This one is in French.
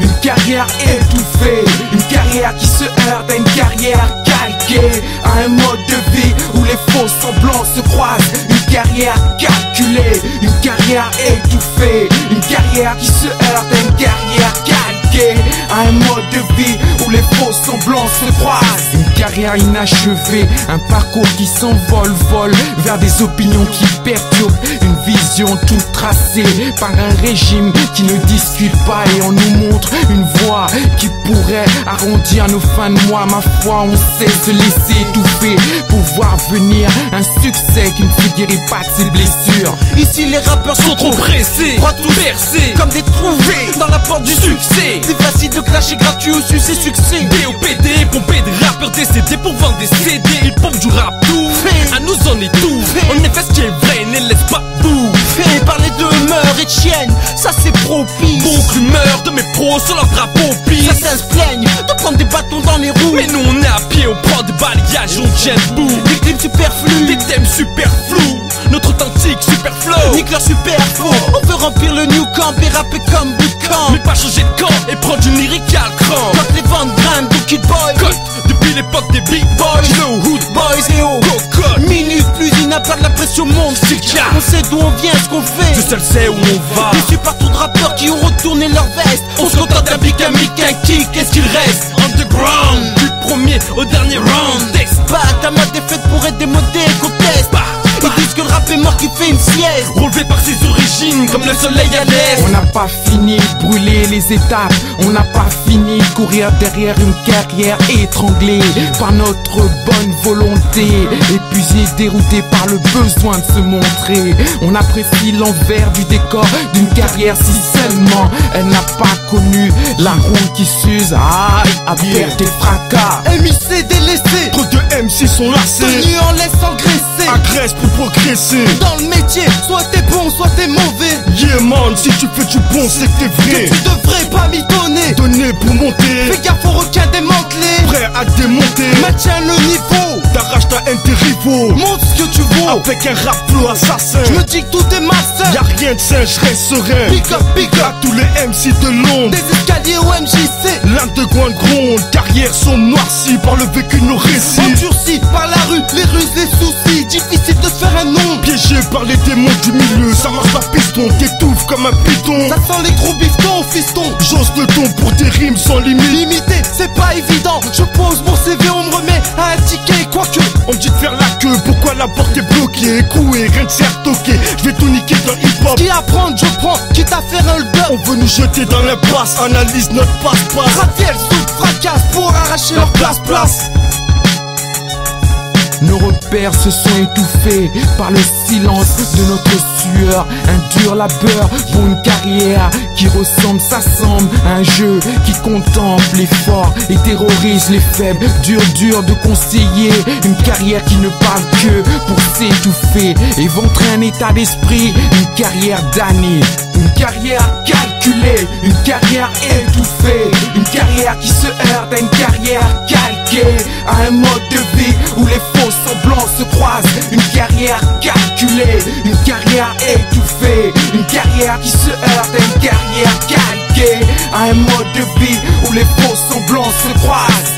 une carrière étouffée, une carrière qui se heurte à une carrière calquée, à un mode de vie où les faux semblants se croisent, une carrière calculée, une carrière étouffée, une carrière qui se heurte à une carrière calquée, à un mode de vie où les faux semblants se croisent, une carrière inachevée, un parcours qui s'envole, vole vers des opinions qui perturbent, une vision toute tracée par un régime qui ne discute pas et on nous montre une voie qui pourrait arrondir nos fins de mois. Ma foi, on sait se laisser étouffer pour voir venir un succès qui ne se guérit pas de ses blessures. Ici les rappeurs sont trop pressés, croient tout percer comme des trous dans la porte du succès. C'est facile de clasher gratuit ou succès succès. DOPD, pomper des rappeurs décédés pour vendre des CD. Ils pompent du rap tout, à nous en étouffe. En effet ce qui est vrai ne laisse pas bouffer. Parler de mœurs et de chiennes, ça c'est propice. Donc rumeur de mes pros sur leur drapeau pisse. Certains se plaignent de prendre des bâtons dans les roues, mais nous on est à pied, on prend des balayages, on tient debout. Des clips superflus, des thèmes super flous, notre authentique super flow, nique leur super faux. On veut remplir le new camp et rapper comme bootcamp, mais pas changer de camp et prendre une lyrical cran. Quand les ventes grimpent du Kid Boy, cote depuis l'époque des big boys, no hood boys et oh cocotte. Minute plus inapte, la pression monte, on sait d'où on vient, ce qu'on fait, je seul sais où on va. Je suis partout de rappeurs qui ont retourné leur veste. On se contente d'un big amic, un kick, qu'est-ce qu'il reste? Underground, du premier au dernier round. Pas ma défaite pour être démodé, conteste. Ils disent que le rap est mort qui fait une sieste, relevé par ses origines comme le soleil à l'est. On n'a pas fini de brûler les étapes, on n'a pas fini de courir derrière une carrière étranglée par notre bonne volonté, épuisé, dérouté par le besoin de se montrer. On apprécie l'envers du décor d'une carrière si seulement elle n'a pas connu la roue qui s'use, à perdre des fracas. MIC délaissé, trop de MC sont lassés, tenus en laisse engraisser, agresse pour progresser. Dans le métier, soit t'es bon, soit t'es mauvais. Yeah man, si tu fais du bon, c'est que t'es vrai. Que tu devrais pas m'y donner, donner pour monter. Fais gaffe aux requins démantelés, prêt à démonter. Maintiens le niveau, t'arraches ta haine tes rivaux. montre ce que tu vaux. Avec un rap flow assassin, Je me dis que tout est malsain. y'a rien de sain, je reste serein. Big up à tous les MC de l'ombre. des escaliers au MJC. L'underground gronde, carrières sont noircies par le vécu de nos récits. Endurcis par la rue, les ruses, les soucis. Difficile de se faire un nom. Piégé par les démons du milieu, ça marche pas piston, t'étouffes comme un python. Ça sent les gros biftons, fiston. J'ose le ton pour des rimes sans limite. Limité, c'est pas évident. Je pose mon CV, on me remet à un ticket. Quoique, On me dit de faire la queue, pourquoi la porte est bloquée? Écoué, rien de s'est retoqué, je vais tout niquer dans le hip-hop. qui apprendre, je prends. Quitte à faire un hold-up. On veut nous jeter dans l'impasse, analyse notre passe-passe. Gratte-ciel, souffle, fracasse pour arracher leur place. Nos repères se sont étouffés par le silence de notre sueur. Un dur labeur pour une carrière qui ressemble, s'assemble à un jeu qui contemple les forts et terrorise les faibles. Dur de conseiller une carrière qui ne parle que pour s'étouffer, éventrer un état d'esprit, une carrière d'années. Une carrière calculée, une carrière étouffée, une carrière qui se heurte à une carrière calquée, à un mode de vie où les faux semblants se croisent. Une carrière calculée, une carrière étouffée, une carrière qui se heurte à une carrière calquée, à un mode de vie où les faux semblants se croisent.